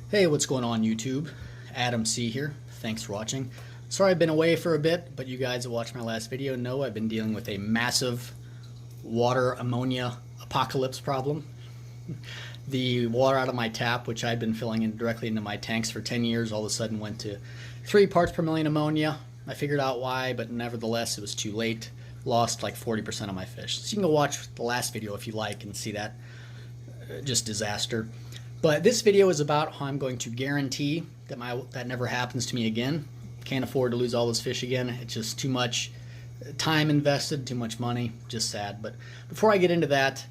Hey, what's going on YouTube? Adam C here. Thanks for watching. Sorry I've been away for a bit, but you guys that watched my last video know I've been dealing with a massive water ammonia apocalypse problem. The water out of my tap, which I'd been filling in directly into my tanks for 10 years, all of a sudden went to 3 parts per million ammonia. I figured out why, but nevertheless it was too late. Lost like 40% of my fish. So you can go watch the last video if you like and see that just disaster. But this video is about how I'm going to guarantee that that never happens to me again. Can't afford to lose all those fish again. It's just too much time invested, too much money. Just sad. But before I get into that,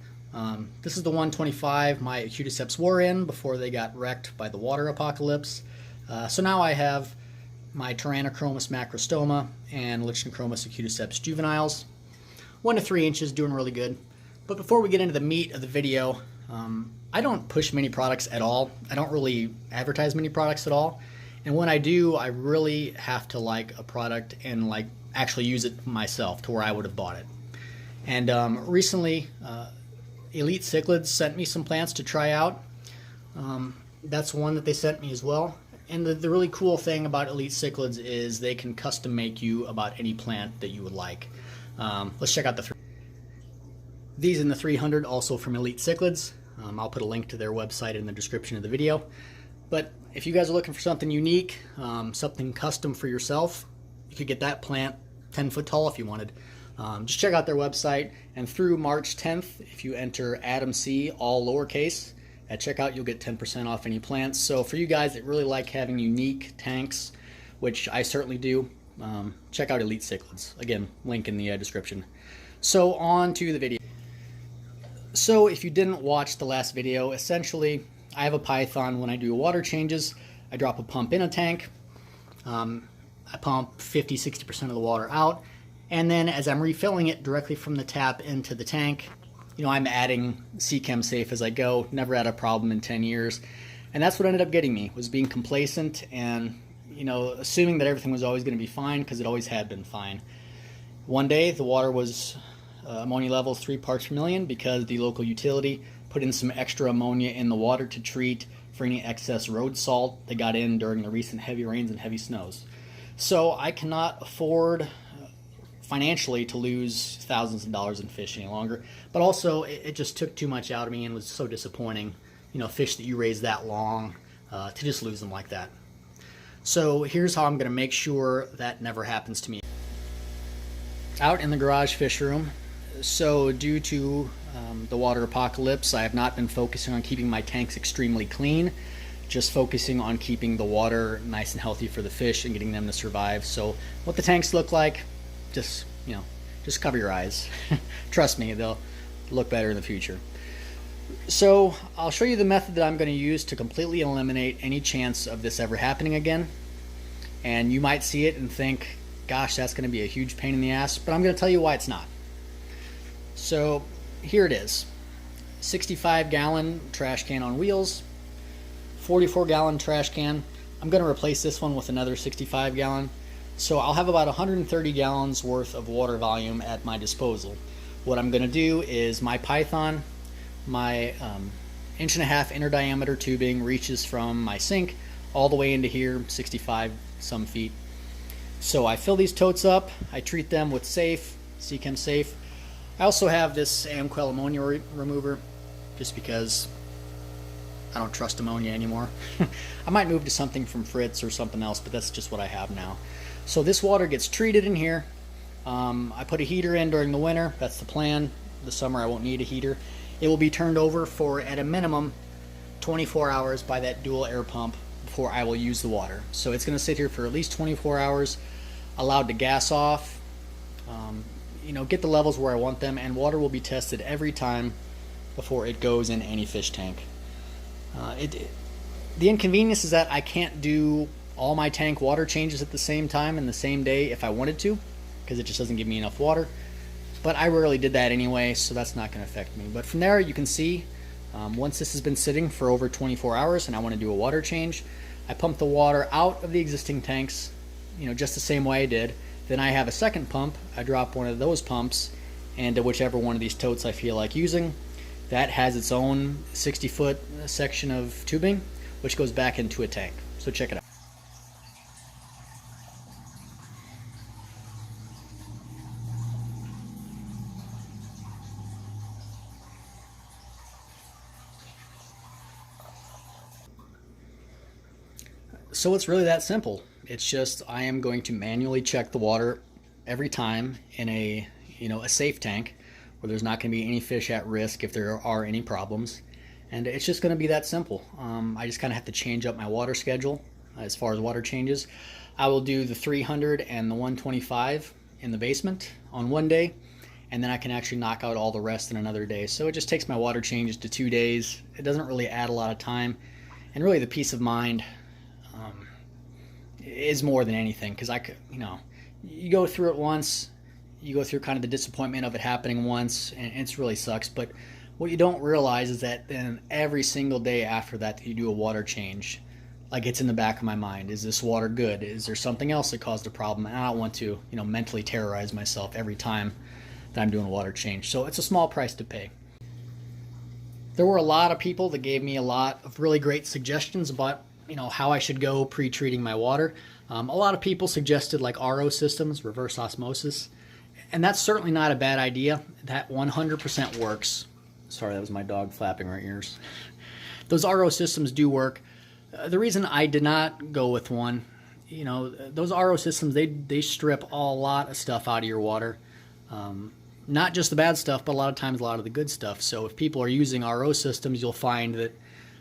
this is the 125 my Elitecichlids were in before they got wrecked by the water apocalypse. So now I have my Tyrannochromis macrostoma and Lichtenchromis Elitecichlids juveniles. 1 to 3 inches, doing really good. But before we get into the meat of the video, I don't push many products at all. I don't really advertise many products at all. And when I do, I really have to like a product and like actually use it myself to where I would have bought it. And recently, Elitecichlids sent me some plants to try out. That's one that they sent me as well. And the really cool thing about Elitecichlids is they can custom make you about any plant that you would like. Let's check out the 3. These in the 300 also from Elitecichlids. I'll put a link to their website in the description of the video. But if you guys are looking for something unique, something custom for yourself, you could get that plant 10 foot tall if you wanted. Just check out their website, and through March 10th, if you enter Adam C, all lowercase, at checkout you'll get 10% off any plants. So for you guys that really like having unique tanks, which I certainly do, check out Elitecichlids. Again, link in the description. So on to the video. So if you didn't watch the last video, essentially I have a python. When I do water changes, I drop a pump in a tank. I pump 50-60% of the water out, and then as I'm refilling it directly from the tap into the tank, you know, I'm adding C-Chem safe as I go. Never had a problem in 10 years. And that's what ended up getting me, was being complacent and, you know, assuming that everything was always going to be fine, because it always had been fine. One day the water was ammonia levels 3 parts per million because the local utility put in some extra ammonia in the water to treat for any excess road salt that got in during the recent heavy rains and heavy snows. So I cannot afford financially to lose thousands of dollars in fish any longer, but also it just took too much out of me and was so disappointing, you know, fish that you raise that long, to just lose them like that. So here's how I'm going to make sure that never happens to me. Out in the garage fish room. So due to the water apocalypse, I have not been focusing on keeping my tanks extremely clean, just focusing on keeping the water nice and healthy for the fish and getting them to survive. So what the tanks look like, just, you know, just cover your eyes. Trust me, they'll look better in the future. So I'll show you the method that I'm going to use to completely eliminate any chance of this ever happening again. And you might see it and think, gosh, that's going to be a huge pain in the ass, but I'm going to tell you why it's not. So here it is. 65-gallon trash can on wheels, 44-gallon trash can. I'm going to replace this one with another 65-gallon. So I'll have about 130 gallons worth of water volume at my disposal. What I'm going to do is my python, my 1.5 inner diameter tubing reaches from my sink all the way into here, 65 some feet. So I fill these totes up, I treat them with safe, C-Chem safe. I also have this Amquel ammonia remover, just because I don't trust ammonia anymore. I might move to something from Fritz or something else, but that's just what I have now. So this water gets treated in here. I put a heater in during the winter, that's the plan. The summer I won't need a heater. It will be turned over for, at a minimum, 24 hours by that dual air pump before I will use the water. So it's going to sit here for at least 24 hours, allowed to gas off, you know, get the levels where I want them, and water will be tested every time before it goes in any fish tank. The inconvenience is that I can't do all my tank water changes at the same time in the same day if I wanted to, because it just doesn't give me enough water. But I rarely did that anyway, so that's not going to affect me. But from there you can see, once this has been sitting for over 24 hours and I want to do a water change, I pump the water out of the existing tanks, you know, just the same way I did. Then I have a second pump. I drop one of those pumps into whichever one of these totes I feel like using. That has its own 60-foot section of tubing which goes back into a tank. So check it out. So it's really that simple. It's just I am going to manually check the water every time in a a safe tank where there's not going to be any fish at risk if there are any problems, and it's just going to be that simple. I just kind of have to change up my water schedule as far as water changes. I will do the 300 and the 125 in the basement on one day, and then I can actually knock out all the rest in another day. So it just takes my water changes to 2 days. It doesn't really add a lot of time, and really the peace of mind is more than anything, because I could, you go through it once, you go through kind of the disappointment of it happening once, and it really sucks. But what you don't realize is that then every single day after that you do a water change, like it's in the back of my mind. Is this water good? Is there something else that caused a problem? And I don't want to, mentally terrorize myself every time that I'm doing a water change. So it's a small price to pay. There were a lot of people that gave me a lot of really great suggestions about how I should go pre-treating my water. A lot of people suggested like RO systems, reverse osmosis, and that's certainly not a bad idea. That 100% works. Sorry, that was my dog flapping our ears. Those RO systems do work. The reason I did not go with one, those RO systems, they strip a lot of stuff out of your water. Not just the bad stuff, but a lot of times a lot of the good stuff. So if people are using RO systems, you'll find that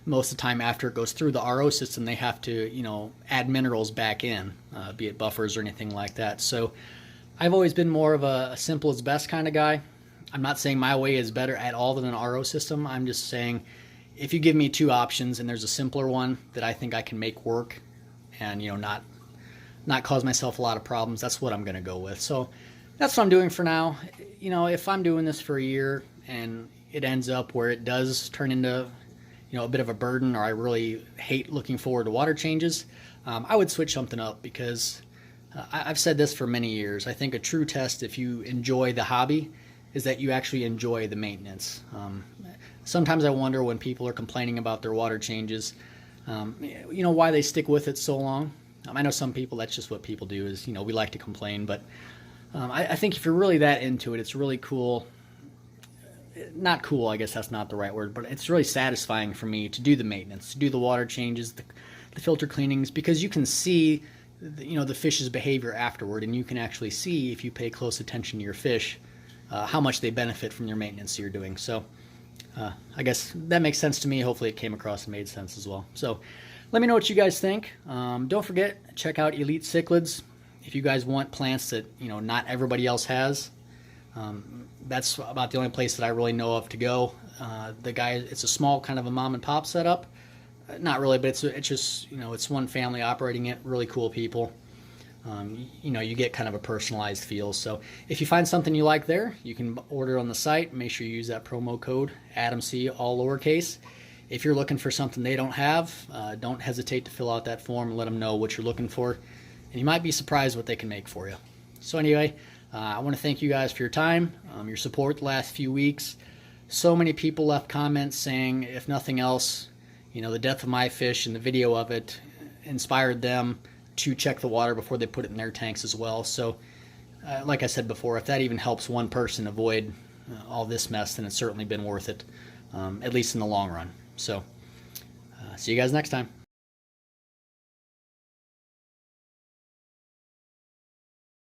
most of the time after it goes through the RO system, they have to, add minerals back in, be it buffers or anything like that. So I've always been more of a simple is best kind of guy. I'm not saying my way is better at all than an RO system. I'm just saying if you give me two options and there's a simpler one that I think I can make work and, not cause myself a lot of problems, that's what I'm going to go with. So that's what I'm doing for now. If I'm doing this for a year and it ends up where it does turn into a bit of a burden, or I really hate looking forward to water changes, I would switch something up, because I've said this for many years. I think a true test if you enjoy the hobby is that you actually enjoy the maintenance. Sometimes I wonder when people are complaining about their water changes, why they stick with it so long. I know some people, that's just what people do, is, we like to complain, but I think if you're really that into it, it's really cool. Not cool, I guess that's not the right word, but it's really satisfying for me to do the maintenance, to do the water changes, the filter cleanings, because you can see the fish's behavior afterward, and you can actually see, if you pay close attention to your fish, how much they benefit from your maintenance you're doing. So I guess that makes sense to me. Hopefully it came across and made sense as well. So let me know what you guys think. Don't forget, check out Elitecichlids if you guys want plants that not everybody else has. That's about the only place that I really know of to go. It's a small kind of a mom and pop setup. Not really, but it's just, it's one family operating it, really cool people. You get kind of a personalized feel. So if you find something you like there, you can order on the site. Make sure you use that promo code AdamC, all lowercase. If you're looking for something they don't have, don't hesitate to fill out that form and let them know what you're looking for. And you might be surprised what they can make for you. So anyway, I want to thank you guys for your time, your support the last few weeks. So many people left comments saying, if nothing else, the death of my fish and the video of it inspired them to check the water before they put it in their tanks as well. So like I said before, if that even helps one person avoid all this mess, then it's certainly been worth it, at least in the long run. So see you guys next time.